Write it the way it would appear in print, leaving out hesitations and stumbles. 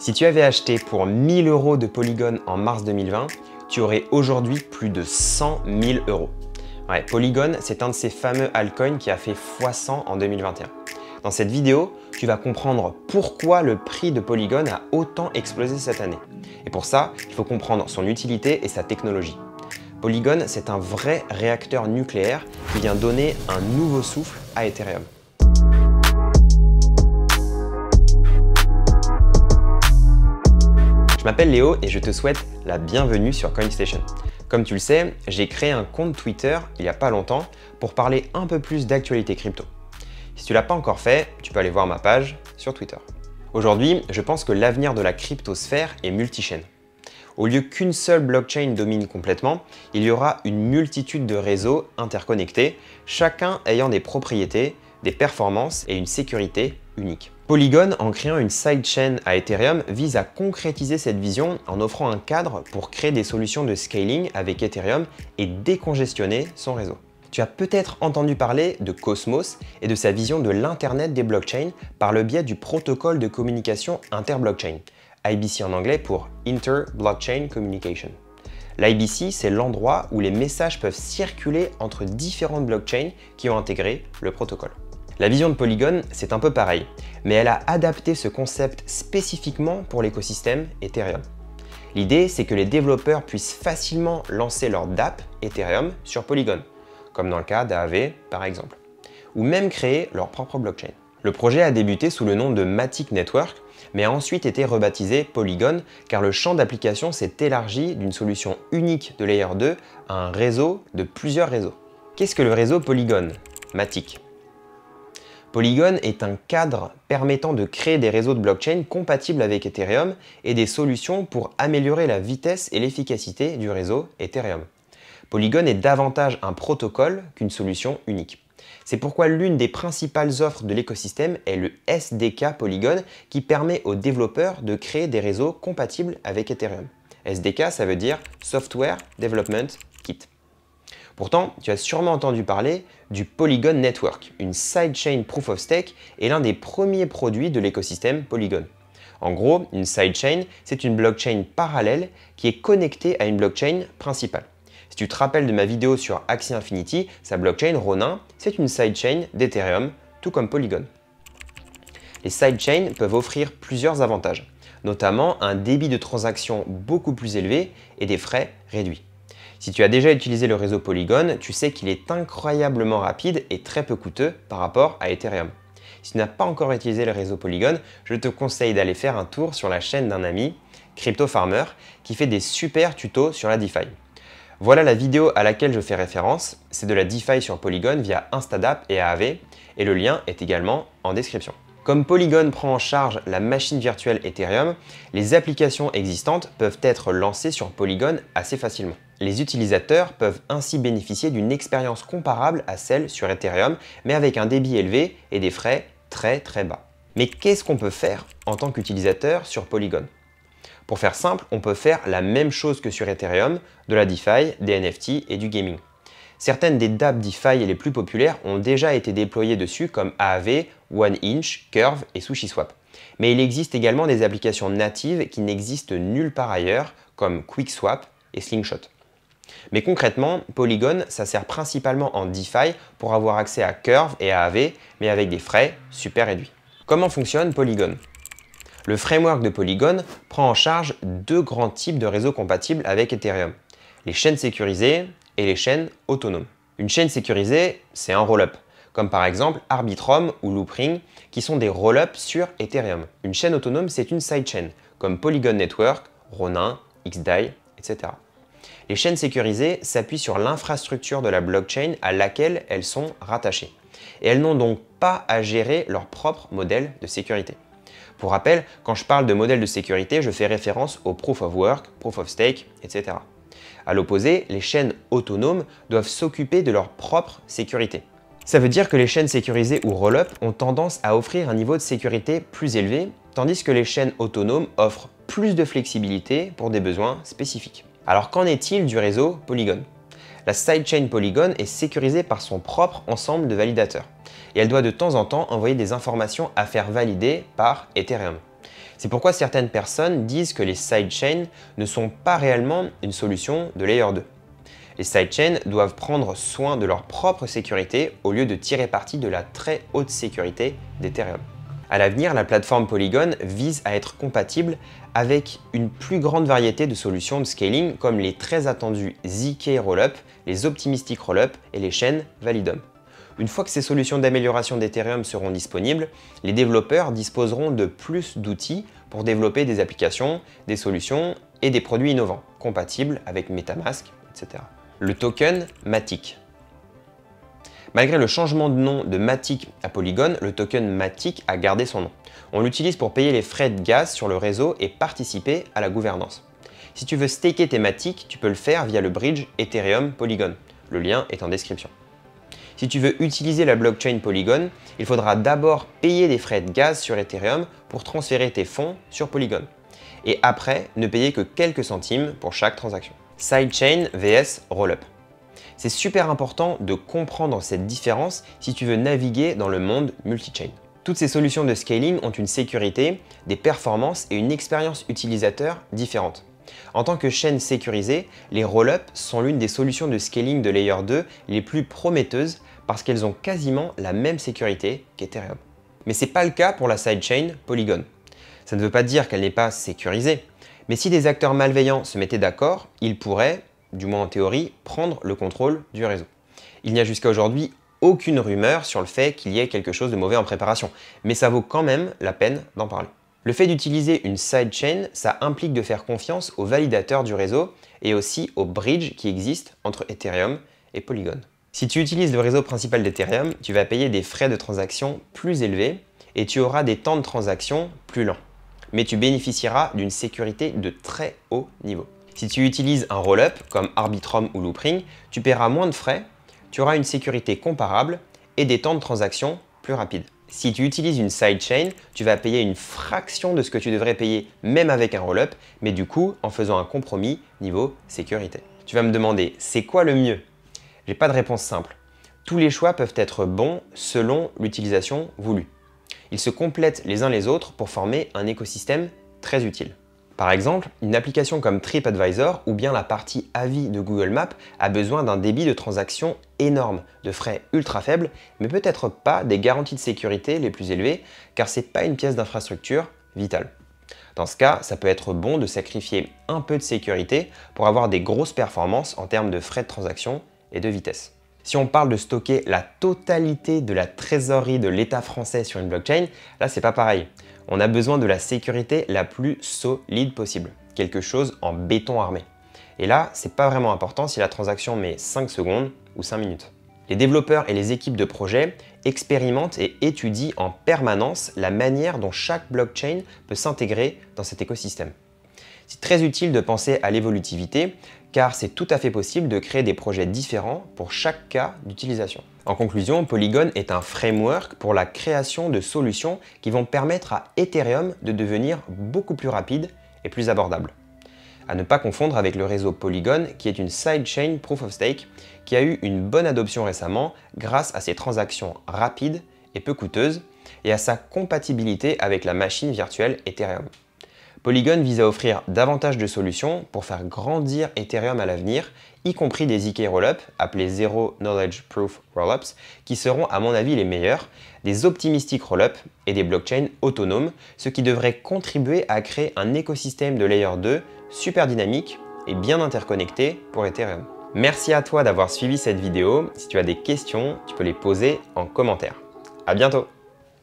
Si tu avais acheté pour 1000 € de Polygon en mars 2020, tu aurais aujourd'hui plus de 100 000 €. Ouais, Polygon, c'est un de ces fameux altcoins qui a fait x100 en 2021. Dans cette vidéo, tu vas comprendre pourquoi le prix de Polygon a autant explosé cette année. Et pour ça, il faut comprendre son utilité et sa technologie. Polygon, c'est un vrai réacteur nucléaire qui vient donner un nouveau souffle à Ethereum. Je m'appelle Léo et je te souhaite la bienvenue sur CoinStation. Comme tu le sais, j'ai créé un compte Twitter il n'y a pas longtemps pour parler un peu plus d'actualité crypto. Si tu ne l'as pas encore fait, tu peux aller voir ma page sur Twitter. Aujourd'hui, je pense que l'avenir de la cryptosphère est multi-chaîne. Au lieu qu'une seule blockchain domine complètement, il y aura une multitude de réseaux interconnectés, chacun ayant des propriétés, des performances et une sécurité unique. Polygon, en créant une sidechain à Ethereum, vise à concrétiser cette vision en offrant un cadre pour créer des solutions de scaling avec Ethereum et décongestionner son réseau. Tu as peut-être entendu parler de Cosmos et de sa vision de l'Internet des blockchains par le biais du protocole de communication interblockchain, IBC en anglais pour Inter-Blockchain Communication. L'IBC, c'est l'endroit où les messages peuvent circuler entre différentes blockchains qui ont intégré le protocole. La vision de Polygon, c'est un peu pareil, mais elle a adapté ce concept spécifiquement pour l'écosystème Ethereum. L'idée, c'est que les développeurs puissent facilement lancer leur dApp Ethereum sur Polygon, comme dans le cas d'Aave par exemple, ou même créer leur propre blockchain. Le projet a débuté sous le nom de Matic Network, mais a ensuite été rebaptisé Polygon car le champ d'application s'est élargi d'une solution unique de Layer 2 à un réseau de plusieurs réseaux. Qu'est-ce que le réseau Polygon? Matic. Polygon est un cadre permettant de créer des réseaux de blockchain compatibles avec Ethereum et des solutions pour améliorer la vitesse et l'efficacité du réseau Ethereum. Polygon est davantage un protocole qu'une solution unique. C'est pourquoi l'une des principales offres de l'écosystème est le SDK Polygon qui permet aux développeurs de créer des réseaux compatibles avec Ethereum. SDK, ça veut dire Software Development Kit. Pourtant, tu as sûrement entendu parler du Polygon Network, une sidechain Proof of Stake et l'un des premiers produits de l'écosystème Polygon. En gros, une sidechain, c'est une blockchain parallèle qui est connectée à une blockchain principale. Si tu te rappelles de ma vidéo sur Axie Infinity, sa blockchain Ronin, c'est une sidechain d'Ethereum, tout comme Polygon. Les sidechains peuvent offrir plusieurs avantages, notamment un débit de transaction beaucoup plus élevé et des frais réduits. Si tu as déjà utilisé le réseau Polygon, tu sais qu'il est incroyablement rapide et très peu coûteux par rapport à Ethereum. Si tu n'as pas encore utilisé le réseau Polygon, je te conseille d'aller faire un tour sur la chaîne d'un ami, Crypto Farmer, qui fait des super tutos sur la DeFi. Voilà la vidéo à laquelle je fais référence, c'est de la DeFi sur Polygon via Instadapp et Aave, et le lien est également en description. Comme Polygon prend en charge la machine virtuelle Ethereum, les applications existantes peuvent être lancées sur Polygon assez facilement. Les utilisateurs peuvent ainsi bénéficier d'une expérience comparable à celle sur Ethereum, mais avec un débit élevé et des frais très bas. Mais qu'est-ce qu'on peut faire en tant qu'utilisateur sur Polygon? Pour faire simple, on peut faire la même chose que sur Ethereum, de la DeFi, des NFT et du gaming. Certaines des dApps DeFi les plus populaires ont déjà été déployées dessus comme Aave, OneInch, Curve et SushiSwap. Mais il existe également des applications natives qui n'existent nulle part ailleurs comme QuickSwap et Slingshot. Mais concrètement, Polygon, ça sert principalement en DeFi pour avoir accès à Curve et à Aave, mais avec des frais super réduits. Comment fonctionne Polygon? Le framework de Polygon prend en charge deux grands types de réseaux compatibles avec Ethereum, les chaînes sécurisées et les chaînes autonomes. Une chaîne sécurisée, c'est un roll-up, comme par exemple Arbitrum ou Loopring, qui sont des roll-ups sur Ethereum. Une chaîne autonome, c'est une sidechain, comme Polygon Network, Ronin, XDAI, etc. Les chaînes sécurisées s'appuient sur l'infrastructure de la blockchain à laquelle elles sont rattachées. Et elles n'ont donc pas à gérer leur propre modèle de sécurité. Pour rappel, quand je parle de modèle de sécurité, je fais référence au Proof of Work, Proof of Stake, etc. À l'opposé, les chaînes autonomes doivent s'occuper de leur propre sécurité. Ça veut dire que les chaînes sécurisées ou roll-up ont tendance à offrir un niveau de sécurité plus élevé, tandis que les chaînes autonomes offrent plus de flexibilité pour des besoins spécifiques. Alors qu'en est-il du réseau Polygon? La sidechain Polygon est sécurisée par son propre ensemble de validateurs et elle doit de temps en temps envoyer des informations à faire valider par Ethereum. C'est pourquoi certaines personnes disent que les sidechains ne sont pas réellement une solution de Layer 2. Les sidechains doivent prendre soin de leur propre sécurité au lieu de tirer parti de la très haute sécurité d'Ethereum. À l'avenir, la plateforme Polygon vise à être compatible avec une plus grande variété de solutions de scaling comme les très attendus ZK Rollup, les Optimistic Rollup et les chaînes Validum. Une fois que ces solutions d'amélioration d'Ethereum seront disponibles, les développeurs disposeront de plus d'outils pour développer des applications, des solutions et des produits innovants, compatibles avec MetaMask, etc. Le token Matic. Malgré le changement de nom de Matic à Polygon, le token Matic a gardé son nom. On l'utilise pour payer les frais de gaz sur le réseau et participer à la gouvernance. Si tu veux staker tes Matic, tu peux le faire via le bridge Ethereum Polygon. Le lien est en description. Si tu veux utiliser la blockchain Polygon, il faudra d'abord payer des frais de gaz sur Ethereum pour transférer tes fonds sur Polygon. Et après, ne payer que quelques centimes pour chaque transaction. Sidechain vs Rollup. C'est super important de comprendre cette différence si tu veux naviguer dans le monde multi-chain. Toutes ces solutions de scaling ont une sécurité, des performances et une expérience utilisateur différentes. En tant que chaîne sécurisée, les rollups sont l'une des solutions de scaling de Layer 2 les plus prometteuses parce qu'elles ont quasiment la même sécurité qu'Ethereum. Mais ce n'est pas le cas pour la sidechain Polygon. Ça ne veut pas dire qu'elle n'est pas sécurisée, mais si des acteurs malveillants se mettaient d'accord, ils pourraient, du moins en théorie, prendre le contrôle du réseau. Il n'y a jusqu'à aujourd'hui aucune rumeur sur le fait qu'il y ait quelque chose de mauvais en préparation, mais ça vaut quand même la peine d'en parler. Le fait d'utiliser une sidechain, ça implique de faire confiance aux validateurs du réseau et aussi aux bridges qui existent entre Ethereum et Polygon. Si tu utilises le réseau principal d'Ethereum, tu vas payer des frais de transaction plus élevés et tu auras des temps de transaction plus lents. Mais tu bénéficieras d'une sécurité de très haut niveau. Si tu utilises un rollup comme Arbitrum ou Loopring, tu paieras moins de frais, tu auras une sécurité comparable et des temps de transaction plus rapides. Si tu utilises une sidechain, tu vas payer une fraction de ce que tu devrais payer même avec un rollup, mais du coup en faisant un compromis niveau sécurité. Tu vas me demander, c'est quoi le mieux? J'ai pas de réponse simple. Tous les choix peuvent être bons selon l'utilisation voulue. Ils se complètent les uns les autres pour former un écosystème très utile. Par exemple, une application comme TripAdvisor ou bien la partie avis de Google Maps a besoin d'un débit de transaction énorme, de frais ultra faibles, mais peut-être pas des garanties de sécurité les plus élevées, car c'est pas une pièce d'infrastructure vitale. Dans ce cas, ça peut être bon de sacrifier un peu de sécurité pour avoir des grosses performances en termes de frais de transaction et de vitesse. Si on parle de stocker la totalité de la trésorerie de l'État français sur une blockchain, là c'est pas pareil. On a besoin de la sécurité la plus solide possible, quelque chose en béton armé. Et là, c'est pas vraiment important si la transaction met 5 secondes ou 5 minutes. Les développeurs et les équipes de projet expérimentent et étudient en permanence la manière dont chaque blockchain peut s'intégrer dans cet écosystème. C'est très utile de penser à l'évolutivité car c'est tout à fait possible de créer des projets différents pour chaque cas d'utilisation. En conclusion, Polygon est un framework pour la création de solutions qui vont permettre à Ethereum de devenir beaucoup plus rapide et plus abordable. À ne pas confondre avec le réseau Polygon qui est une sidechain Proof of Stake qui a eu une bonne adoption récemment grâce à ses transactions rapides et peu coûteuses et à sa compatibilité avec la machine virtuelle Ethereum. Polygon vise à offrir davantage de solutions pour faire grandir Ethereum à l'avenir, y compris des ZK Rollups, appelés Zero Knowledge Proof Rollups, qui seront à mon avis les meilleurs, des Optimistic Rollups et des blockchains autonomes, ce qui devrait contribuer à créer un écosystème de Layer 2 super dynamique et bien interconnecté pour Ethereum. Merci à toi d'avoir suivi cette vidéo. Si tu as des questions, tu peux les poser en commentaire. À bientôt!